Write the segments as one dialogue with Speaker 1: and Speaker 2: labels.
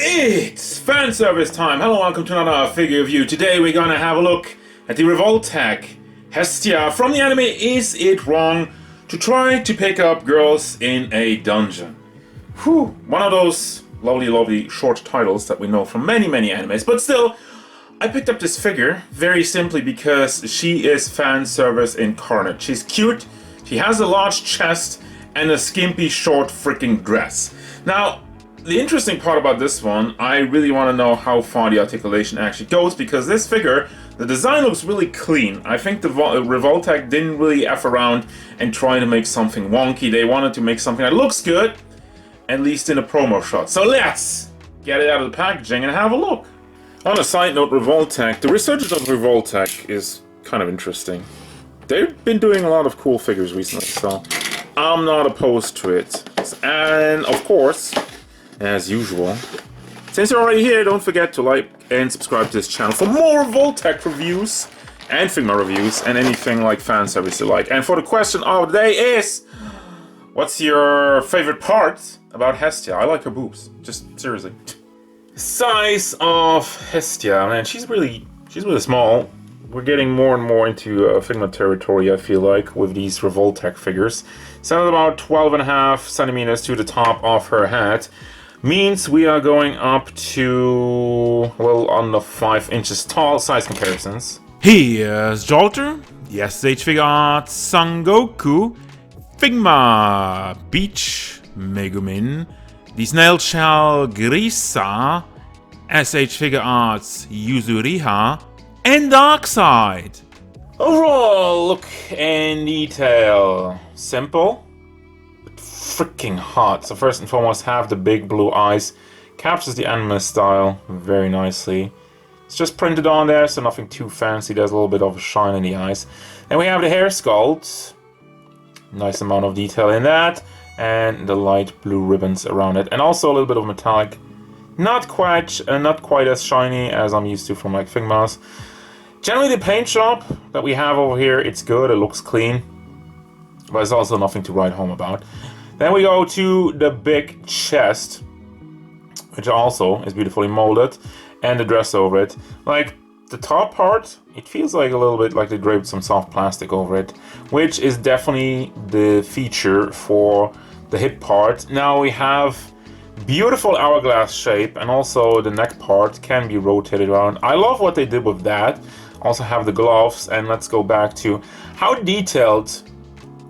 Speaker 1: It's fan service time! Hello, welcome to another figure review. Today we're gonna have a look at the Revoltech Hestia from the anime Is It Wrong to try to pick up girls in a dungeon. Whew, one of those lovely short titles that we know from many animes, but still, I picked up this figure very simply because she is fan service incarnate. She's cute, she has a large chest, and a skimpy short freaking dress. Now, the interesting part about this one, I really want to know how far the articulation actually goes, because this figure, the design looks really clean. I think the Revoltech didn't really F around and try to make something wonky. They wanted to make something that looks good, at least in a promo shot. So let's get it out of the packaging and have a look. On a side note, Revoltech, the resurgence of Revoltech is kind of interesting. They've been doing a lot of cool figures recently, so I'm not opposed to it. And of course, as usual, since you're already here, don't forget to like and subscribe to this channel for more Revoltech reviews and Figma reviews and anything like fan service you like. And for the question of the day is, what's your favorite part about Hestia? I like her boobs, just seriously. Size of Hestia, man, she's really small. We're getting more and more into Figma territory, I feel like, with these Revoltech figures. So about 12.5 centimeters to the top of her head. Means we are going up to a little under 5 inches tall. Size comparisons.
Speaker 2: Here's Jolter, the SH Figure Arts Sangoku, Figma Beach Megumin, the Snail Shell Grisa, SH Figure Arts Yuzuriha, and Darkside.
Speaker 1: Overall, look and detail. Simple, but freaking hot. So first and foremost, have the big blue eyes. Captures the anime style very nicely. It's just printed on there, so nothing too fancy. There's a little bit of a shine in the eyes. Then we have the hair sculpt. Nice amount of detail in that. And the light blue ribbons around it. And also a little bit of metallic. Not quite as shiny as I'm used to from like Figmas. Generally, the paint job that we have over here, it's good, it looks clean, but there's also nothing to write home about. Then we go to the big chest, which also is beautifully molded, and the dress over it. Like, the top part, it feels like a little bit like they draped some soft plastic over it, which is definitely the feature for the hip part. Now we have beautiful hourglass shape, and also the neck part can be rotated around. I love what they did with that. Also have the gloves, and let's go back to how detailed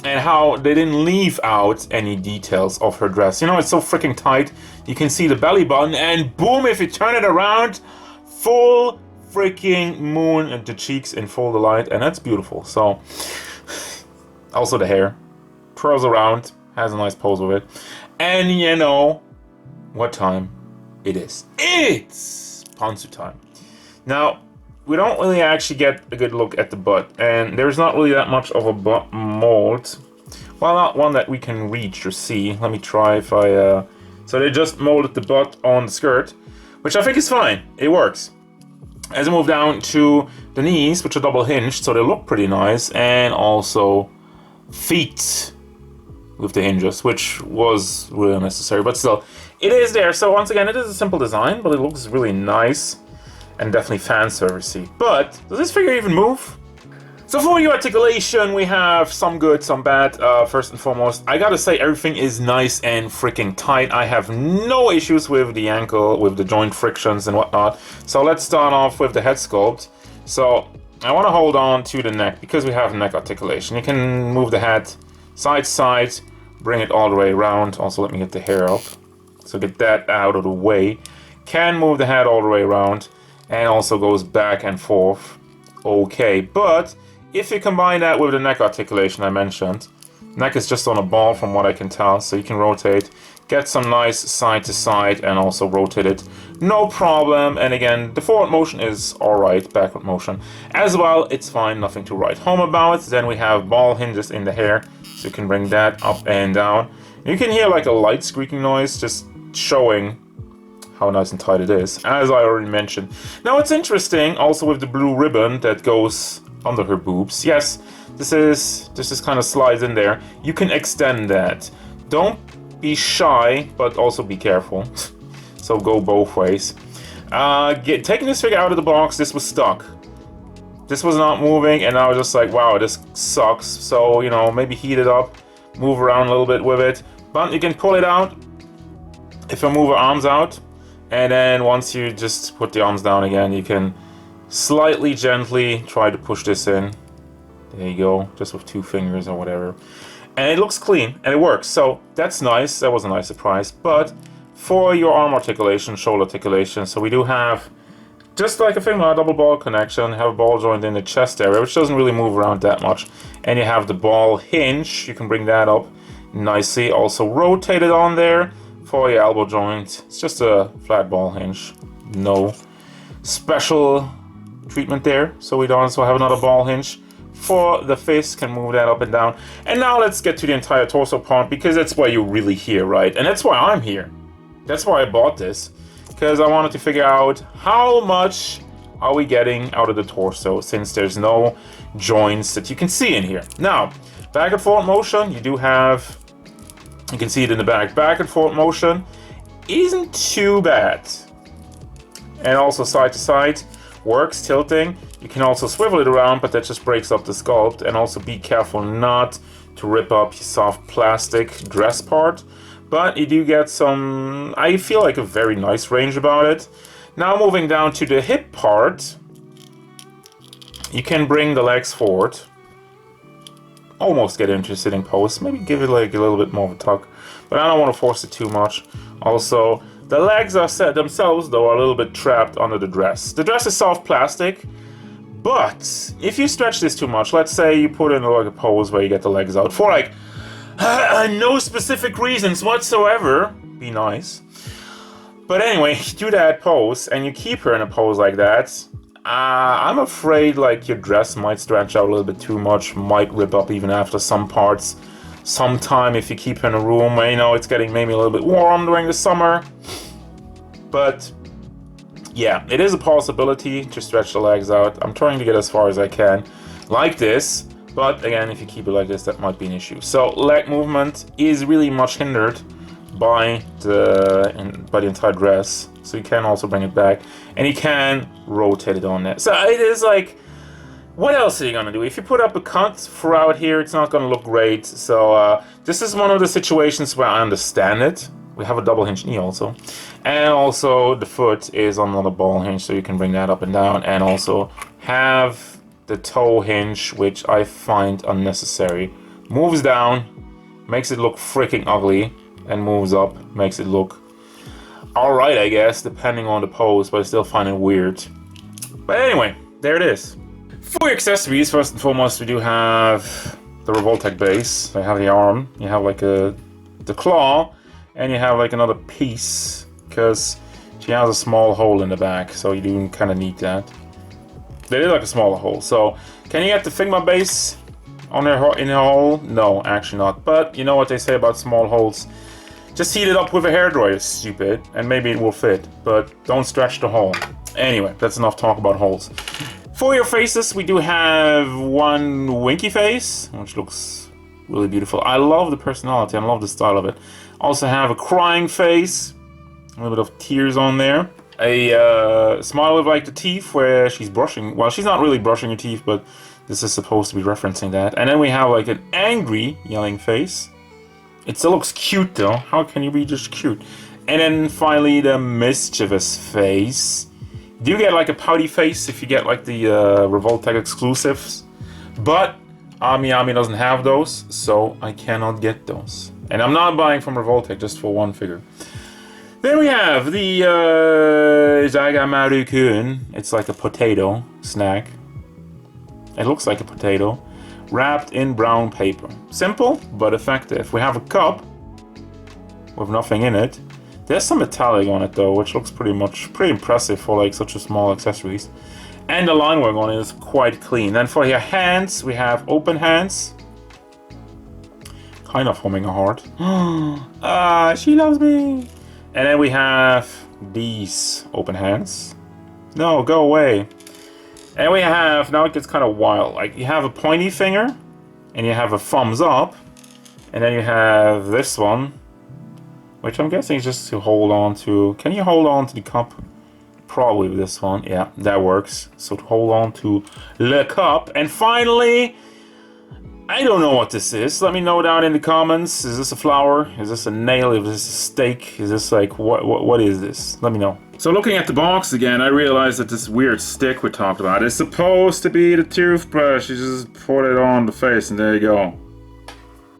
Speaker 1: and how they didn't leave out any details of her dress. You know, it's so freaking tight. You can see the belly button, and boom, if you turn it around, full freaking moon and the cheeks in full light, and that's beautiful. So, also the hair twirls around, has a nice pose with it, and you know what time it is. It's Pantsu time. Now, we don't really actually get a good look at the butt, and there's not really that much of a butt mold. Well, not one that we can reach or see. Let me try if I... So they just molded the butt on the skirt, which I think is fine. It works. As I move down to the knees, which are double hinged, so they look pretty nice, and also feet with the hinges, which was really unnecessary, but still, it is there. So once again, it is a simple design, but it looks really nice. And definitely fan servicey. But does this figure even move? So for your articulation, we have some good, some bad. First and foremost, I gotta say everything is nice and freaking tight. I have no issues with the ankle, with the joint frictions and whatnot. So let's start off with the head sculpt. So I want to hold on to the neck because we have neck articulation. You can move the head side to side, bring it all the way around. Also, let me get the hair up. So get that out of the way. Can move the head all the way around. And also goes back and forth. Okay, but if you combine that with the neck articulation I mentioned, neck is just on a ball from what I can tell, so you can rotate, get some nice side to side, and also rotate it, no problem. And again, the forward motion is alright, backward motion as well, it's fine, nothing to write home about. Then we have ball hinges in the hair, so you can bring that up and down. You can hear like a light squeaking noise, just showing how nice and tight it is, as I already mentioned. Now it's interesting also with the blue ribbon that goes under her boobs. Yes, this is kind of slides in there. You can extend that. Don't be shy, but also be careful. So go both ways. Taking this figure out of the box, this was stuck. This was not moving, and I was just like, wow, this sucks. So, you know, maybe heat it up, move around a little bit with it. But you can pull it out if you move your arms out. And then once you just put the arms down again, you can slightly gently try to push this in. There you go, just with 2 fingers or whatever. And it looks clean, and it works. So that's nice, that was a nice surprise. But for your arm articulation, shoulder articulation, so we do have, just like a Figma, double ball connection, have a ball joint in the chest area, which doesn't really move around that much. And you have the ball hinge, you can bring that up nicely. Also rotate it on there for your elbow joint. It's just a flat ball hinge. No special treatment there. So we also have another ball hinge for the fist, can move that up and down. And now let's get to the entire torso part, because that's why you're really here, right? And that's why I'm here. That's why I bought this. Because I wanted to figure out how much are we getting out of the torso, since there's no joints that you can see in here. Now, back and forth motion, you do have, you can see it in the back. Back and forth motion isn't too bad. And also side to side works, tilting. You can also swivel it around, but that just breaks up the sculpt. And also be careful not to rip up your soft plastic dress part. But you do get some, I feel like, a very nice range about it. Now moving down to the hip part, you can bring the legs forward. Almost get into a sitting pose, maybe give it like a little bit more of a tuck. But I don't want to force it too much. Also, the legs are set themselves, though, are a little bit trapped under the dress. The dress is soft plastic, but if you stretch this too much, let's say you put in like a pose where you get the legs out for like no specific reasons whatsoever, be nice. But anyway, do that pose and you keep her in a pose like that. I'm afraid like your dress might stretch out a little bit too much, might rip up even after some parts. Sometime if you keep her in a room where, you know, it's getting maybe a little bit warm during the summer. But yeah, it is a possibility to stretch the legs out. I'm trying to get as far as I can like this. But again, if you keep it like this, that might be an issue. So leg movement is really much hindered by the entire dress. So you can also bring it back, and you can rotate it on there. So it is like, what else are you gonna do? If you put up a cut throughout here, it's not gonna look great. So this is one of the situations where I understand it. We have a double hinge knee also, and also the foot is on another ball hinge, so you can bring that up and down, and also have the toe hinge, which I find unnecessary. Moves down, makes it look freaking ugly, and moves up, makes it look alright, I guess, depending on the pose, but I still find it weird. But anyway, there it is. For accessories, first and foremost, we do have the Revoltech base. I have the arm, you have like the claw, and you have like another piece, because she has a small hole in the back, so you do kind of need that. They did like a smaller hole. So, can you get the Figma base on in her hole? No, actually not. But you know what they say about small holes. Just heat it up with a hairdryer, stupid, and maybe it will fit. But don't stretch the hole. Anyway, that's enough talk about holes. For your faces, we do have one winky face, which looks really beautiful. I love the personality, I love the style of it. Also have a crying face, a little bit of tears on there. A smile with like the teeth where she's brushing, well, she's not really brushing her teeth, but this is supposed to be referencing that. And then we have like an angry yelling face. It still looks cute though. How can you be just cute? And then finally the mischievous face. You do get like a pouty face if you get like the Revoltech exclusives, but Ami doesn't have those, so I cannot get those. And I'm not buying from Revoltech just for one figure. Then we have the Jagamaru-kun. It's like a potato snack. It looks like a potato, wrapped in brown paper. Simple, but effective. We have a cup with nothing in it. There's some metallic on it though, which looks pretty impressive for like such a small accessories. And the line work on it is quite clean. Then for your hands, we have open hands. Kind of humming a heart. Ah, she loves me. And then we have these open hands. No, go away. And we have, now it gets kind of wild. Like you have a pointy finger, and you have a thumbs up, and then you have this one, which I'm guessing is just to hold on to. Can you hold on to the cup? Probably with this one. Yeah, that works. So to hold on to the cup. And finally, I don't know what this is. Let me know down in the comments. Is this a flower? Is this a nail? Is this a stake? Is this like, what is this? Let me know. So looking at the box again, I realized that this weird stick we talked about is supposed to be the toothbrush. You just put it on the face and there you go.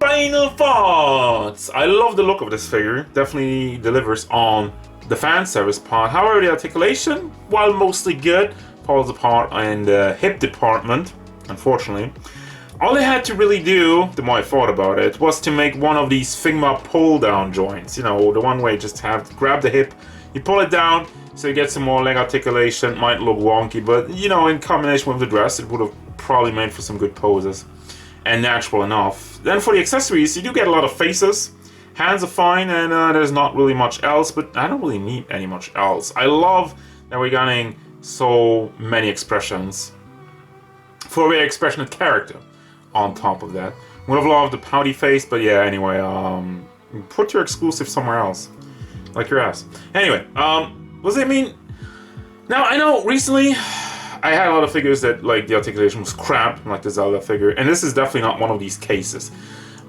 Speaker 1: Final thoughts! I love the look of this figure. Definitely delivers on the fan service part. However, the articulation, while mostly good, falls apart in the hip department, unfortunately. All they had to really do, the more I thought about it, was to make one of these Figma pull-down joints. You know, the one way you just have to grab the hip, you pull it down, so you get some more leg articulation. Might look wonky, but, you know, in combination with the dress, it would have probably made for some good poses. And natural enough. Then for the accessories, you do get a lot of faces. Hands are fine, and there's not really much else, but I don't really need any much else. I love that we're getting so many expressions for a very expressionate character on top of that. Would have loved the pouty face, but yeah, anyway, put your exclusive somewhere else. Like your ass. Anyway, what does it mean? Now, I know recently I had a lot of figures that, like, the articulation was crap, like the Zelda figure, and this is definitely not one of these cases.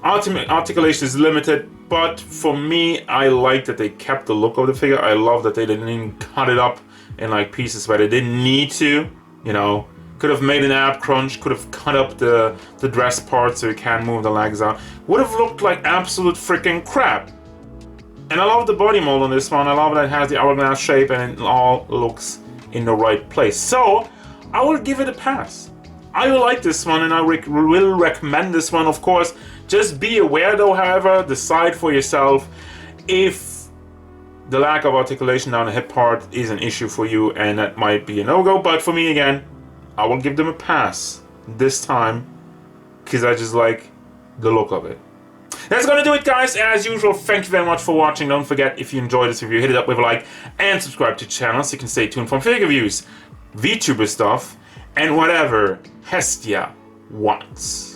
Speaker 1: Articulation is limited, but for me, I like that they kept the look of the figure. I love that they didn't even cut it up in, like, pieces where they didn't need to, you know. Could have made an ab crunch, could have cut up the dress part so you can't move the legs out. Would have looked like absolute freaking crap. And I love the body mold on this one. I love that it has the hourglass shape and it all looks in the right place. So, I will give it a pass. I will like this one and I will recommend this one, of course. Just be aware though, however, decide for yourself if the lack of articulation down the hip part is an issue for you, and that might be a no-go. But for me, again, I will give them a pass this time because I just like the look of it. That's gonna do it, guys. As usual, thank you very much for watching. Don't forget, if you enjoyed this review, hit it up with a like and subscribe to the channel so you can stay tuned for figure reviews, VTuber stuff, and whatever Hestia wants.